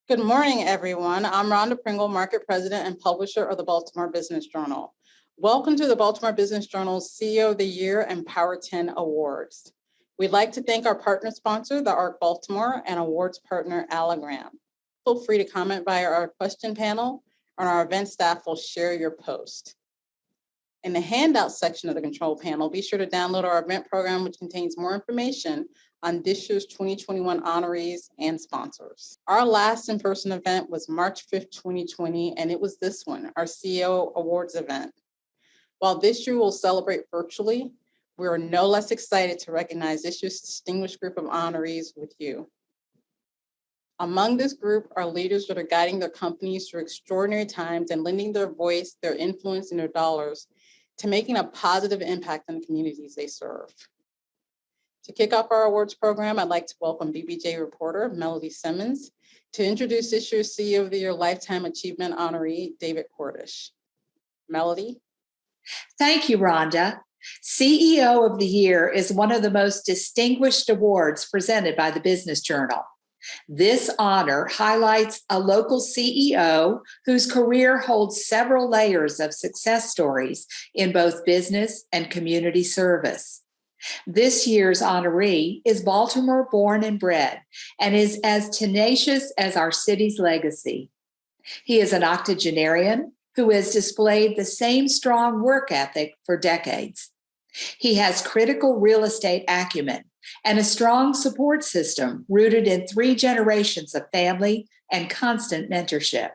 Good morning, everyone. I'm Rhonda Pringle, Market President and Publisher of the Baltimore Business Journal. Welcome to the Baltimore Business Journal's CEO of the Year and Power 10 Awards. We'd like to thank our partner sponsor, the ARC Baltimore, and awards partner, Allegram. Feel free to comment via our question panel, and our event staff will share your post. In the handout section of the control panel, be sure to download our event program, which contains more information on this year's 2021 honorees and sponsors. Our last in-person event was March 5th, 2020, and it was this one, our CEO Awards event. While this year we'll celebrate virtually, we are no less excited to recognize this year's distinguished group of honorees with you. Among this group are leaders that are guiding their companies through extraordinary times and lending their voice, their influence, and their dollars to making a positive impact on the communities they serve. To kick off our awards program, I'd like to welcome BBJ reporter Melody Simmons to introduce this year's CEO of the Year Lifetime Achievement honoree, David Cordish. Melody. Thank you, Rhonda. CEO of the Year is one of the most distinguished awards presented by the Business Journal. This honor highlights a local CEO whose career holds several layers of success stories in both business and community service. This year's honoree is Baltimore born and bred and is as tenacious as our city's legacy. He is an octogenarian who has displayed the same strong work ethic for decades. He has critical real estate acumen and a strong support system rooted in 3 generations of family and constant mentorship.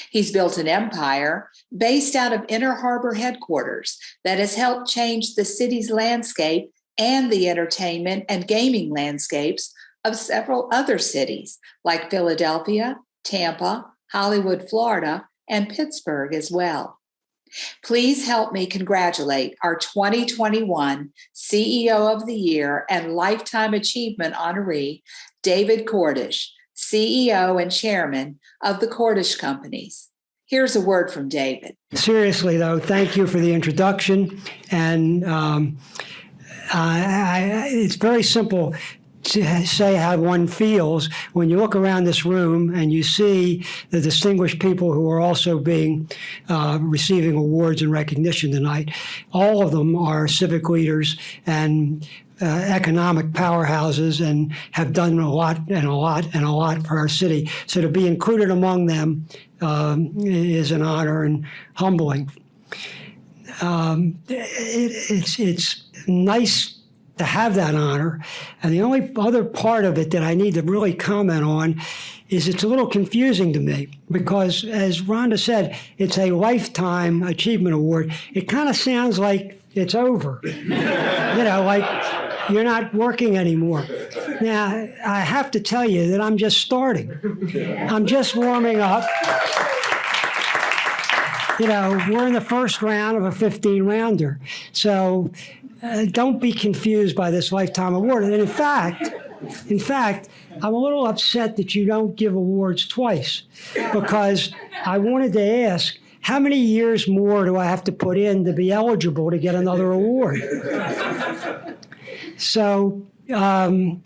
He's built an empire based out of Inner Harbor headquarters that has helped change the city's landscape and the entertainment and gaming landscapes of several other cities like Philadelphia, Tampa, Hollywood, Florida, and Pittsburgh as well. Please help me congratulate our 2021 CEO of the Year and Lifetime Achievement honoree, David Cordish, CEO and Chairman of the Cordish Companies. Here's a word from David. Seriously, though, thank you for the introduction. And it's very simple to say how one feels when you look around this room and you see the distinguished people who are also receiving awards and recognition tonight. All of them are civic leaders and economic powerhouses and have done a lot for our city. So to be included among them is an honor and humbling. It's nice to have that honor. And the only other part of it that I need to really comment on is it's a little confusing to me because, as Rhonda said, it's a Lifetime Achievement Award. It kind of sounds like it's over, like you're not working anymore. Now, I have to tell you that I'm just starting. I'm just warming up. We're in the first round of a 15-rounder. So don't be confused by this Lifetime Award. And in fact, I'm a little upset that you don't give awards twice because I wanted to ask, how many years more do I have to put in to be eligible to get another award? So on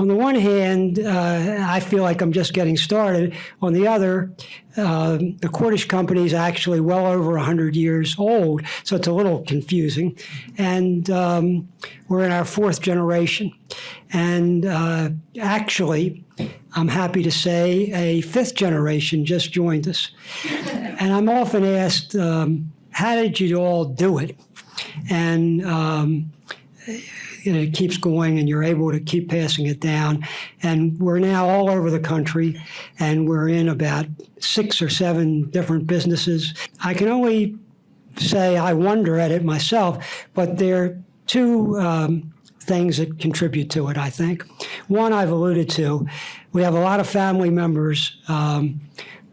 the one hand, I feel like I'm just getting started. On the other, the Cordish Company is actually well over 100 years old, so it's a little confusing. And we're in our 4th generation. And actually, I'm happy to say a 5th generation just joined us. And I'm often asked, how did you all do it? And it keeps going and you're able to keep passing it down. And we're now all over the country and we're in about 6 or 7 different businesses. I can only say I wonder at it myself, but there are 2 things that contribute to it, I think. One I've alluded to. We have a lot of family members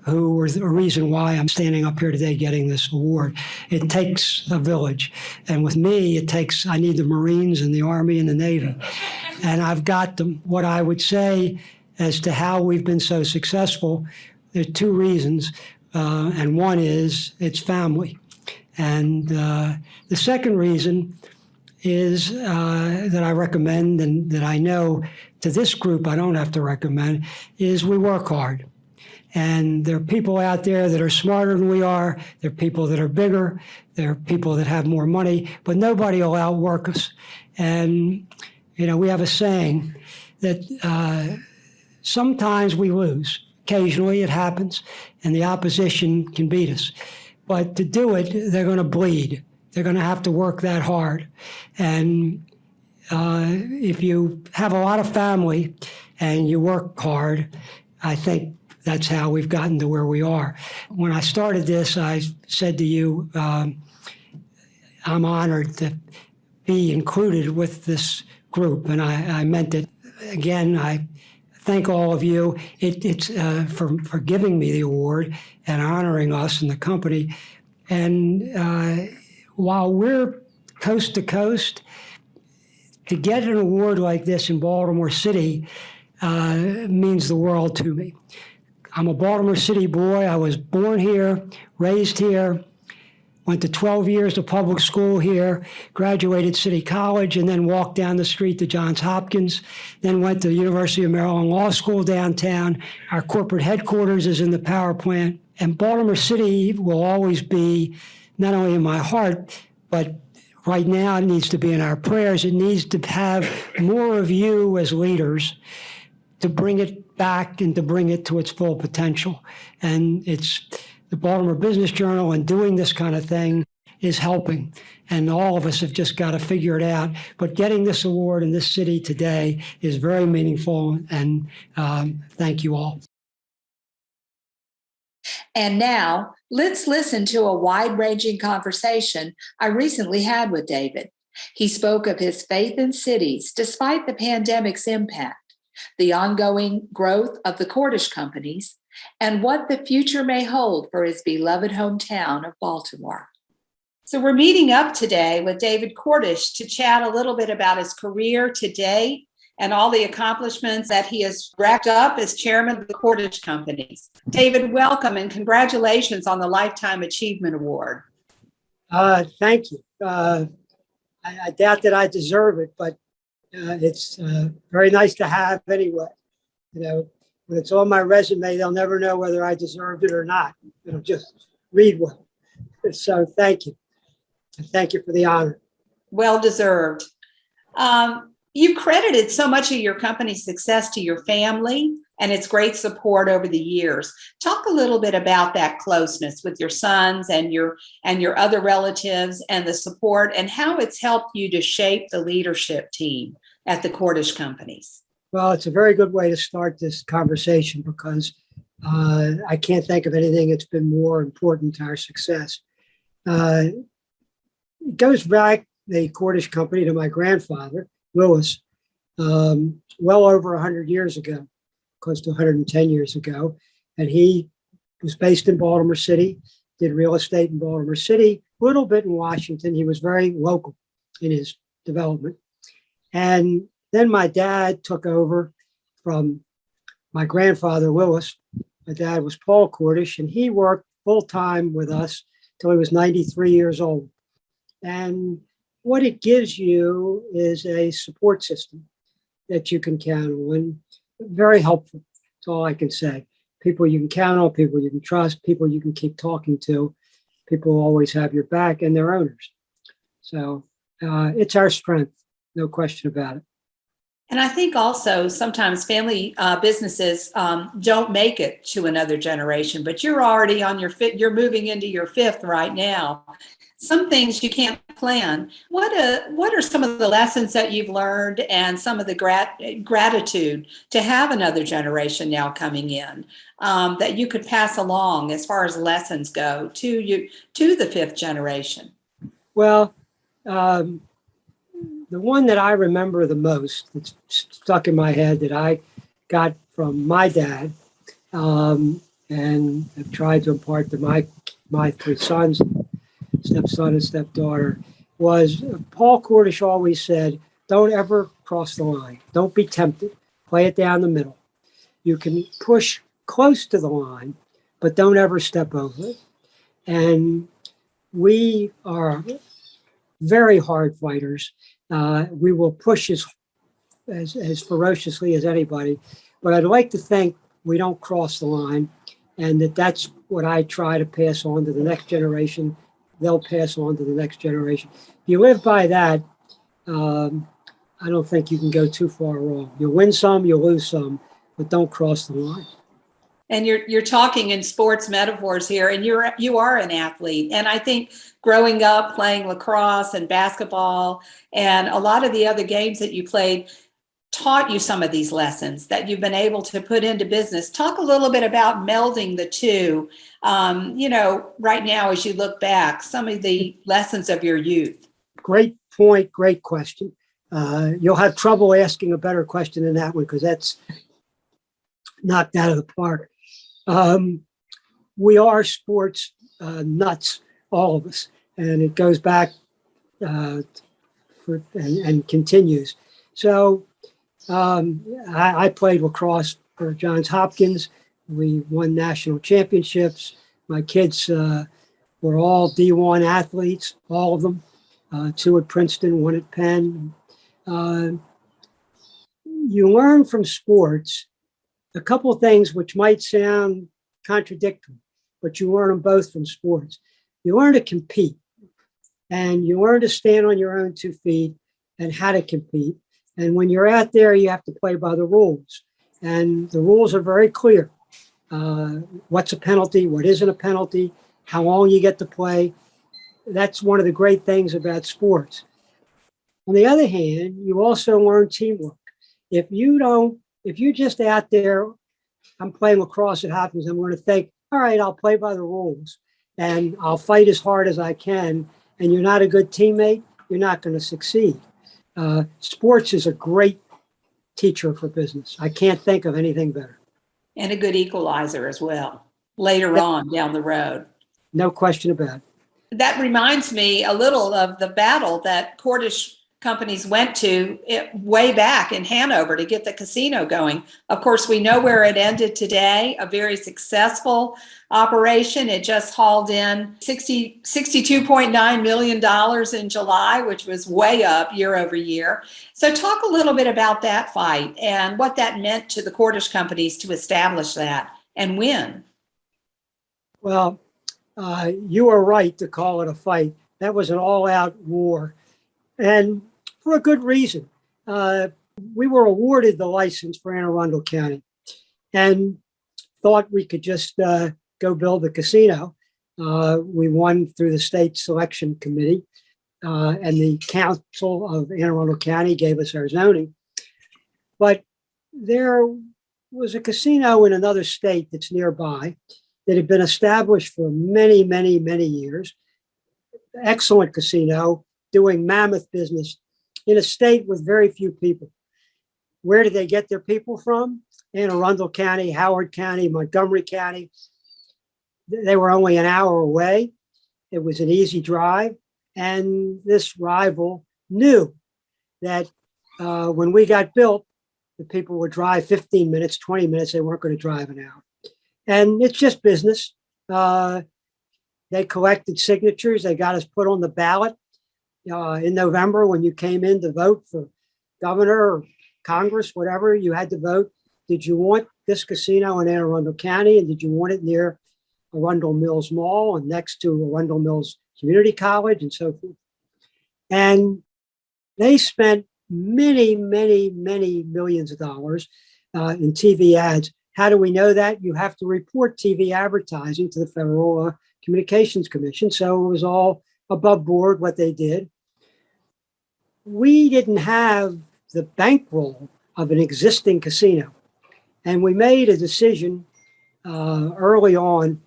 who were the reason why I'm standing up here today getting this award. It takes a village. And with me, I need the Marines and the Army and the Navy. And I've got them. What I would say as to how we've been so successful, there are 2 reasons. And one is it's family. And the second reason is that I recommend and that I know to this group I don't have to recommend is we work hard. And there are people out there that are smarter than we are. There are people that are bigger. There are people that have more money, but nobody will outwork us. And, we have a saying that sometimes we lose. Occasionally it happens, and the opposition can beat us. But to do it, they're going to bleed. They're going to have to work that hard. And if you have a lot of family and you work hard, I think that's how we've gotten to where we are. When I started this, I said to you, I'm honored to be included with this group, and I meant it. Again, I thank all of you. It's for giving me the award and honoring us and the company. And while we're coast to coast, to get an award like this in Baltimore City means the world to me. I'm a Baltimore City boy. I was born here, raised here, went to 12 years of public school here, graduated City College, and then walked down the street to Johns Hopkins, then went to the University of Maryland Law School downtown. Our corporate headquarters is in the power plant. And Baltimore City will always be not only in my heart, but right now it needs to be in our prayers. It needs to have more of you as leaders to bring it back and to bring it to its full potential. And it's the Baltimore Business Journal, and doing this kind of thing is helping. And all of us have just got to figure it out. But getting this award in this city today is very meaningful, and thank you all. And now let's listen to a wide-ranging conversation I recently had with David. He spoke of his faith in cities despite the pandemic's impact, the ongoing growth of the Cordish Companies, and what the future may hold for his beloved hometown of Baltimore. So we're meeting up today with David Cordish to chat a little bit about his career to date and all the accomplishments that he has racked up as chairman of the Cordish Companies. David, welcome and congratulations on the Lifetime Achievement Award. Thank you. I doubt that I deserve it, but it's very nice to have anyway. When it's on my resume, they'll never know whether I deserved it or not. It'll just read well. So thank you. And thank you for the honor. Well deserved. You credited so much of your company's success to your family and its great support over the years. Talk a little bit about that closeness with your sons and your other relatives and the support and how it's helped you to shape the leadership team at the Cordish Companies. Well, it's a very good way to start this conversation because I can't think of anything that's been more important to our success. It goes back, the Cordish Company, to my grandfather, Lewis, well over 100 years ago, close to 110 years ago. And he was based in Baltimore City, did real estate in Baltimore City, a little bit in Washington. He was very local in his development. And then my dad took over from my grandfather, Lewis. My dad was Paul Cordish, and he worked full-time with us till he was 93 years old. And what it gives you is a support system that you can count on. Very helpful. That's all I can say. People you can count on, people you can trust, people you can keep talking to. People always have your back, and their owners. So it's our strength, no question about it. And I think also sometimes family businesses don't make it to another generation, but you're already on your fifth, you're moving into your fifth right now. Some things you can't plan. What are some of the lessons that you've learned and some of the gratitude to have another generation now coming in that you could pass along as far as lessons go to the fifth generation? Well, the one that I remember the most, that's stuck in my head, that I got from my dad and have tried to impart to my three sons, stepson and stepdaughter, was Paul Cordish always said, don't ever cross the line. Don't be tempted. Play it down the middle. You can push close to the line, but don't ever step over it. And we are very hard fighters. We will push as ferociously as anybody, but I'd like to think we don't cross the line. and that's what I try to pass on to the next generation. They'll pass on to the next generation. If you live by that, I don't think you can go too far wrong. You win some, you lose some, but don't cross the line. And you're talking in sports metaphors here, and you are an athlete. And I think growing up playing lacrosse and basketball and a lot of the other games that you played taught you some of these lessons that you've been able to put into business. Talk a little bit about melding the two. Right now, as you look back, some of the lessons of your youth. Great point, great question. You'll have trouble asking a better question than that one because that's knocked out of the park. We are sports nuts, all of us, and it goes back and continues. So I played lacrosse for Johns Hopkins. We won national championships. My kids were all D1 athletes, all of them. 2 at Princeton, 1 at Penn. You learn from sports a couple of things which might sound contradictory, but you learn them both from sports. You learn to compete, and you learn to stand on your own 2 feet and how to compete. And when you're out there, you have to play by the rules. And the rules are very clear. What's a penalty? What isn't a penalty? How long you get to play? That's one of the great things about sports. On the other hand, you also learn teamwork. If you're just out there, I'm playing lacrosse at Hopkins, I'm going to think, all right, I'll play by the rules and I'll fight as hard as I can. And you're not a good teammate, you're not going to succeed. Sports is a great teacher for business. I can't think of anything better. And a good equalizer as well, later on down the road. No question about it. That reminds me a little of the battle that Cordish Companies went to way back in Hanover to get the casino going. Of course, we know where it ended today, a very successful operation. It just hauled in $62.9 million in July, which was way up year over year. So talk a little bit about that fight and what that meant to the Cordish Companies to establish that and win. Well, you are right to call it a fight. That was an all-out war. And for a good reason. We were awarded the license for Anne Arundel County and thought we could just go build a casino. We won through the state selection committee, and the council of Anne Arundel County gave us our zoning. But there was a casino in another state that's nearby that had been established for many, many, many years. Excellent casino, doing mammoth business in a state with very few people. Where did they get their people from? Anne Arundel County, Howard County, Montgomery County. They were only an hour away. It was an easy drive. And this rival knew that when we got built, the people would drive 15 minutes, 20 minutes. They weren't going to drive an hour. And it's just business. They collected signatures. They got us put on the ballot. In November, when you came in to vote for governor or Congress, whatever, you had to vote. Did you want this casino in Anne Arundel County? And did you want it near Arundel Mills Mall and next to Arundel Mills Community College and so forth? And they spent many, many, many millions of dollars in TV ads. How do we know that? You have to report TV advertising to the Federal Communications Commission. So it was all above board what they did. We didn't have the bankroll of an existing casino. And we made a decision early on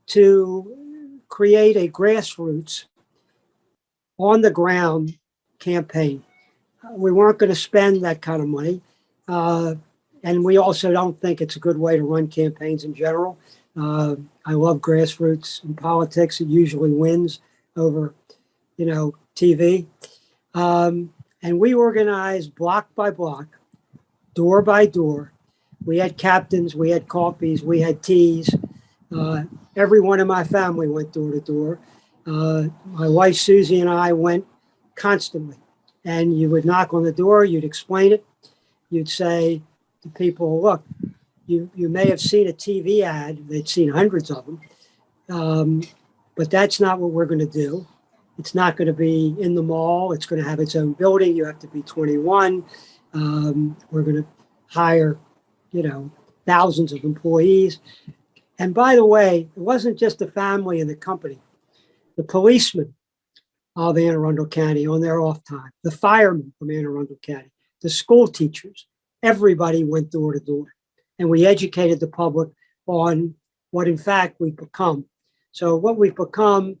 to create a grassroots, on the ground campaign. We weren't going to spend that kind of money. And we also don't think it's a good way to run campaigns in general. I love grassroots in politics. It usually wins over, TV. And we organized block by block, door by door. We had captains, we had coffees, we had teas. Everyone in my family went door to door. My wife, Susie, and I went constantly. And you would knock on the door, you'd explain it. You'd say to people, look, you may have seen a TV ad. They'd seen hundreds of them, but that's not what we're going to do. It's not going to be in the mall. It's going to have its own building. You have to be 21. We're going to hire, thousands of employees. And by the way, it wasn't just the family and the company. The policemen of Anne Arundel County on their off time, the firemen from Anne Arundel County, the school teachers, everybody went door to door. And we educated the public on what, in fact, we've become. So what we've become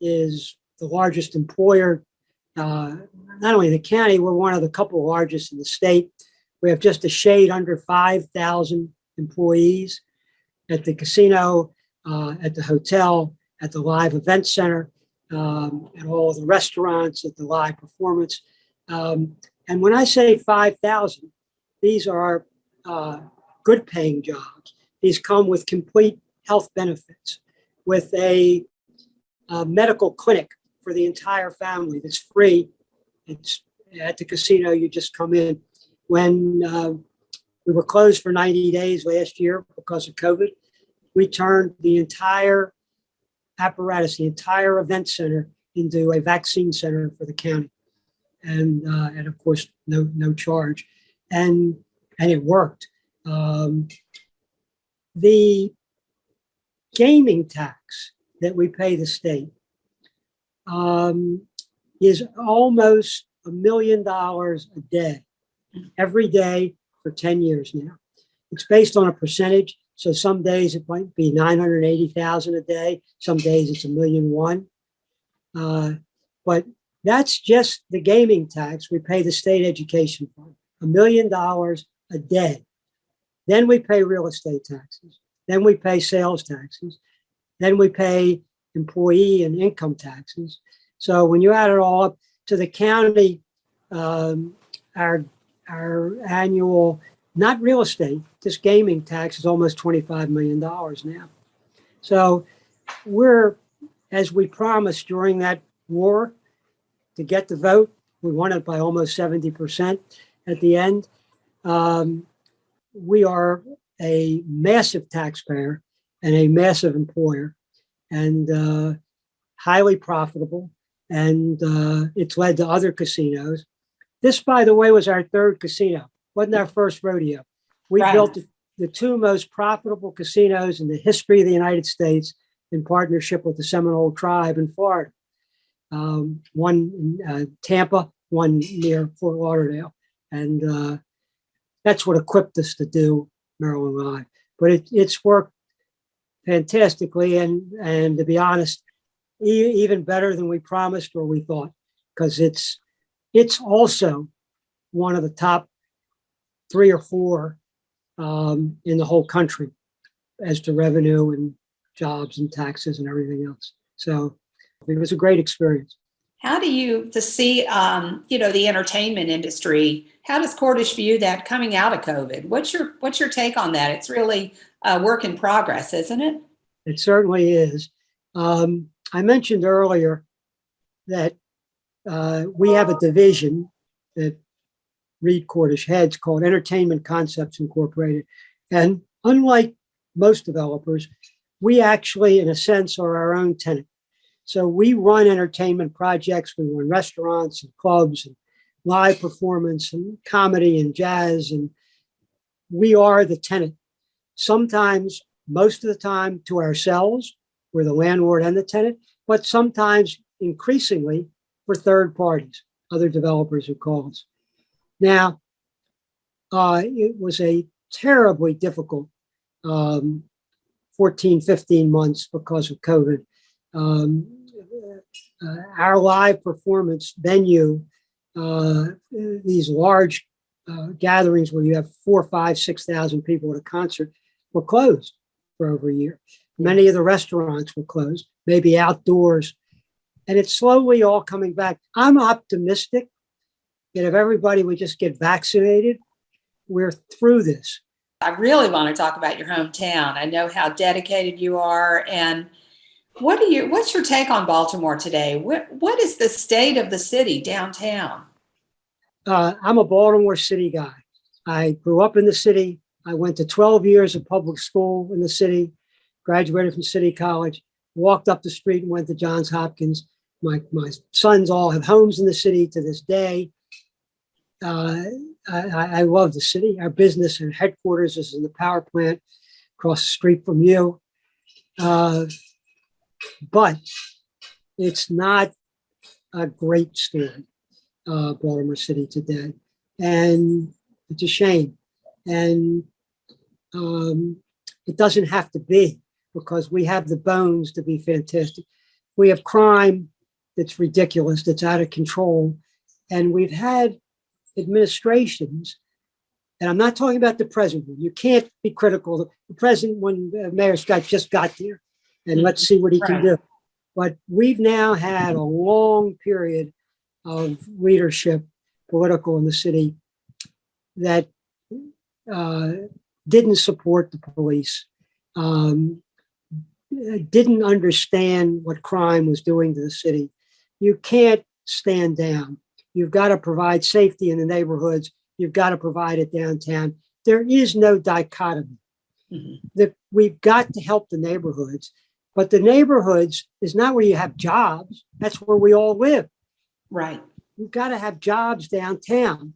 is the largest employer, not only in the county, we're one of the couple largest in the state. We have just a shade under 5,000 employees at the casino, at the hotel, at the live event center, at all the restaurants, at the live performance. And when I say 5,000, these are good paying jobs. These come with complete health benefits, with a medical clinic for the entire family that's free. It's at the casino, you just come in. When we were closed for 90 days last year because of COVID, we turned the entire apparatus, the entire event center into a vaccine center for the county. And of course, no charge. And it worked. The gaming tax that we pay the state is almost $1 million a day, every day for 10 years now. It's based on a percentage. So some days it might be 980,000 a day. Some days it's $1.1 million. But that's just the gaming tax we pay the state education fund, $1 million a day. Then we pay real estate taxes. Then we pay sales taxes. Then we pay employee and income taxes. So when you add it all up to the county, our annual, not real estate, just gaming tax is almost $25 million now. So we're, as we promised during that war to get the vote, we won it by almost 70% at the end. We are a massive taxpayer and a massive employer, and highly profitable. And it's led to other casinos. This, by the way, was our third casino. Wasn't our first rodeo. We built the two most profitable casinos in the history of the United States in partnership with the Seminole tribe in Florida. One in Tampa, one near Fort Lauderdale. And that's what equipped us to do Maryland Live. But it's worked fantastically, and to be honest, even better than we promised or we thought, because it's also one of the top 3 or 4 in the whole country as to revenue and jobs and taxes and everything else. So it was a great experience. How do you see, the entertainment industry? How does Cordish view that coming out of COVID? What's your take on that? It's really a work in progress, isn't it? It certainly is. I mentioned earlier that we have a division that Reed Cordish heads called Entertainment Concepts Incorporated. And unlike most developers, we actually, in a sense, are our own tenant. So we run entertainment projects. We run restaurants and clubs and live performance and comedy and jazz. And we are the tenant. Sometimes, most of the time, to ourselves, we're the landlord and the tenant, but sometimes increasingly for third parties, other developers who call us. Now, it was a terribly difficult 14, 15 months because of COVID. Our live performance venue, these large gatherings where you have 4, 5, 6,000 people at a concert, were closed for over a year. Many of the restaurants were closed, maybe outdoors, and it's slowly all coming back. I'm optimistic that if everybody would just get vaccinated, we're through this. I really want to talk about your hometown. I know how dedicated you are. And what's your take on Baltimore today? What is the state of the city downtown? I'm a Baltimore City guy. I grew up in the city, I went to 12 years of public school in the city, graduated from City College, walked up the street and went to Johns Hopkins. My sons all have homes in the city to this day. I love the city. Our business and headquarters is in the power plant across the street from you. But it's not a great story, Baltimore City today. And it's a shame. And it doesn't have to be, because we have the bones to be fantastic. We have crime that's ridiculous, that's out of control. And we've had administrations, and I'm not talking about the present one. You can't be critical. The present one, Mayor Scott just got there, and let's see what he can do. But we've now had a long period of leadership, political in the city, that didn't support the police, didn't understand what crime was doing to the city. You can't stand down. You've got to provide safety in the neighborhoods. You've got to provide it downtown. There is no dichotomy. We've got to help the neighborhoods, but the neighborhoods is not where you have jobs. That's where we all live. Right. You've got to have jobs downtown.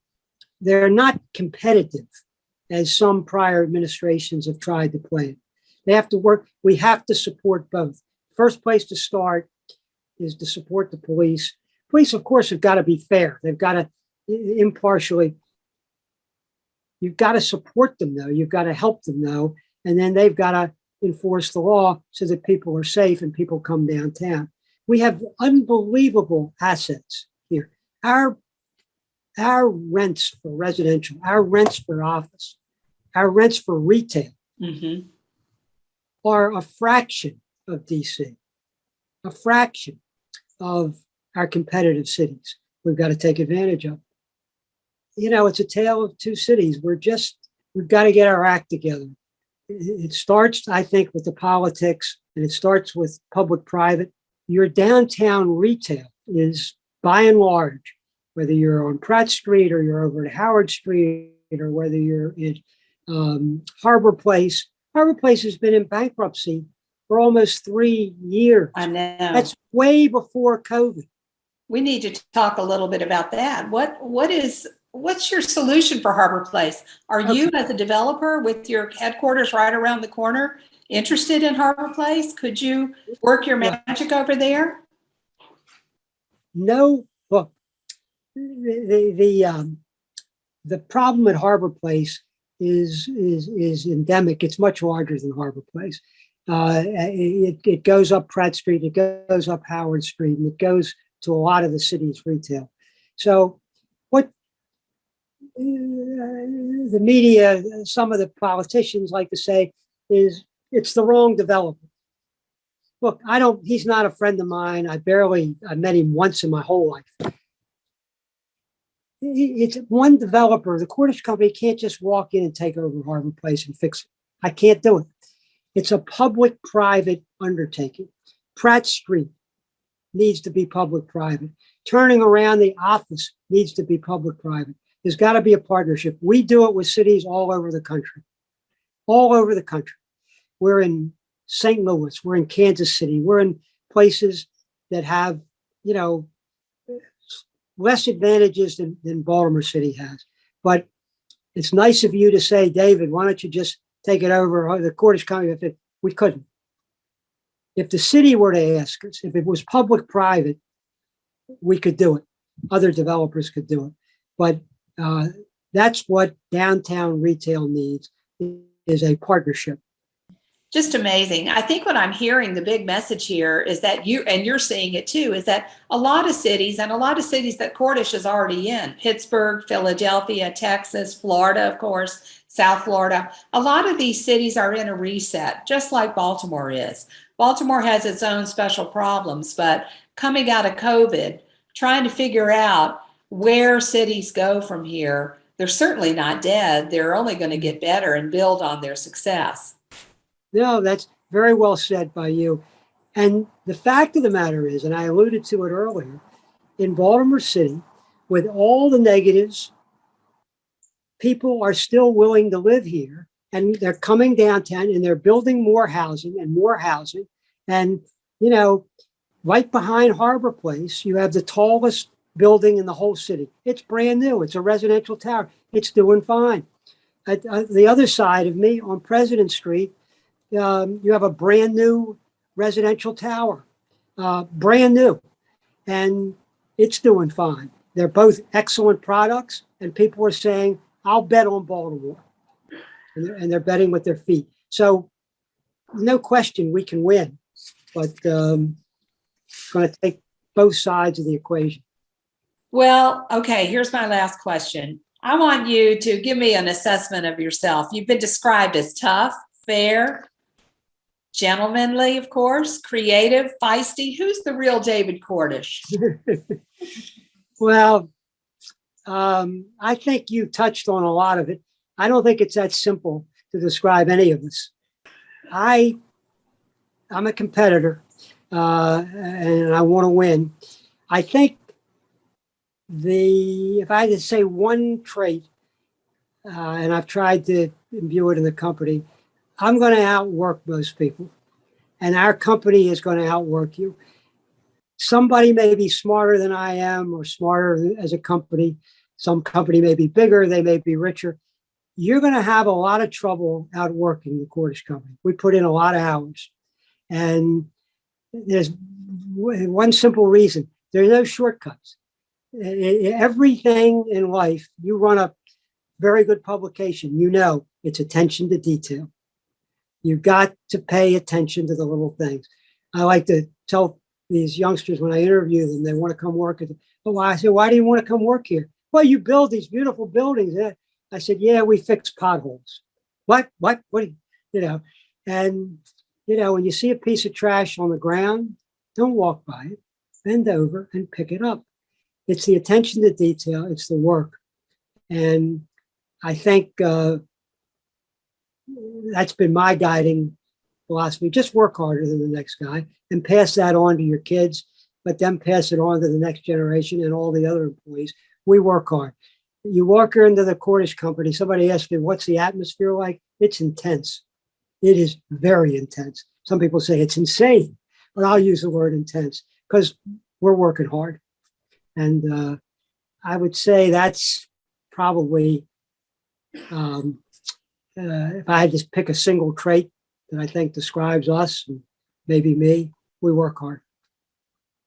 They're not competitive, as some prior administrations have tried to play it. They have to work. We have to support both. First place to start is to support the police. Police, of course, have got to be fair. They've got to impartially. You've got to support them, though. You've got to help them, though. And then they've got to enforce the law so that people are safe and people come downtown. We have unbelievable assets here. Our rents for residential, our rents for office, our rents for retail are a fraction of DC, a fraction of our competitive cities. We've got to take advantage of. You know, it's a tale of two cities. We've got to get our act together. It starts, I think, with the politics, and it starts with public-private. Your downtown retail is, by and large, whether you're on Pratt Street or you're over at Howard Street or whether you're in Harbor Place. Harbor Place has been in bankruptcy for almost 3 years. I know. That's way before COVID. We need to talk a little bit about that. What's your solution for Harbor Place? Are you, as a developer with your headquarters right around the corner, interested in Harbor Place? Could you work your magic over there? No. Look, the problem at Harbor Place is endemic. It's much larger than Harbor Place. It goes up Pratt Street, it goes up Howard Street, and it goes to a lot of the city's retail. So what the media, some of the politicians like to say is it's the wrong developer. Look, he's not a friend of mine. I met him once in my whole life. It's one developer. The Cordish Company can't just walk in and take over Harbor Place and fix it. I can't do it. It's a public-private undertaking. Pratt Street needs to be public-private. Turning around the office needs to be public-private. There's got to be a partnership. We do it with cities all over the country. All over the country. We're in St. Louis. We're in Kansas City. We're in places that have, less advantages than Baltimore City has. But it's nice of you to say, David, why don't you just take it over? The Cordish Company, we couldn't. If the city were to ask us, if it was public-private, we could do it. Other developers could do it. But that's what downtown retail needs, is a partnership. Just amazing. I think what I'm hearing, the big message here is that you're seeing it too, is that a lot of cities that Cordish is already in, Pittsburgh, Philadelphia, Texas, Florida, of course, South Florida, a lot of these cities are in a reset, just like Baltimore is. Baltimore has its own special problems, but coming out of COVID, trying to figure out where cities go from here, they're certainly not dead. They're only going to get better and build on their success. No, that's very well said by you. And the fact of the matter is, and I alluded to it earlier, in Baltimore City, with all the negatives, people are still willing to live here and they're coming downtown and they're building more housing and more housing. And, you know, right behind Harbor Place, you have the tallest building in the whole city. It's brand new. It's a residential tower. It's doing fine. At the other side of me on President Street, you have a brand new residential tower, brand new, and it's doing fine. They're both excellent products, and people are saying, I'll bet on Baltimore. And they're betting with their feet. So no question we can win, but it's going to take both sides of the equation. Well, okay, here's my last question. I want you to give me an assessment of yourself. You've been described as tough, fair, gentlemanly, of course, creative, feisty. Who's the real David Cordish? Well, I think you touched on a lot of it. I don't think it's that simple to describe any of us. I'm a competitor, and I want to win. I think if I had to say one trait, and I've tried to imbue it in the company, I'm going to outwork most people, and our company is going to outwork you. Somebody may be smarter than I am or smarter as a company. Some company may be bigger, they may be richer. You're going to have a lot of trouble outworking the Cordish Company. We put in a lot of hours. And there's one simple reason. There are no shortcuts. Everything in life, you run a very good publication, you know it's attention to detail. You've got to pay attention to the little things. I like to tell these youngsters when I interview them, they want to come work at I say, why do you want to come work here? Well, you build these beautiful buildings. I said, yeah, we fix potholes. What, you know, and, you know, when you see a piece of trash on the ground, don't walk by it, bend over and pick it up. It's the attention to detail. It's the work. And I think that's been my guiding philosophy. Just work harder than the next guy and pass that on to your kids, but then pass it on to the next generation and all the other employees. We work hard. You walk into the Cordish Company, somebody asked me, what's the atmosphere like? It's intense. It is very intense. Some people say it's insane, but I'll use the word intense because we're working hard. And I would say that's probably, if I had to pick a single trait that I think describes us and maybe me, we work hard.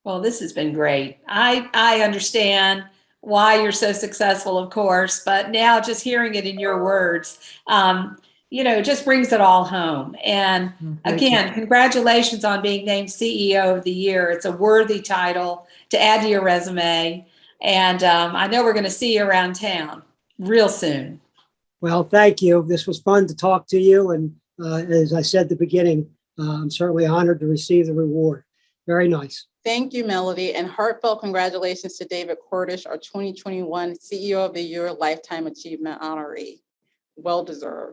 Well, this has been great. I understand why you're so successful, of course, but now just hearing it in your words, you know, just brings it all home. And again, congratulations on being named CEO of the Year. It's a worthy title to add to your resume. And I know we're going to see you around town real soon. Well, thank you. This was fun to talk to you. And as I said at the beginning, I'm certainly honored to receive the reward. Very nice. Thank you, Melody, and heartfelt congratulations to David Cordish, our 2021 CEO of the Year Lifetime Achievement honoree. Well deserved.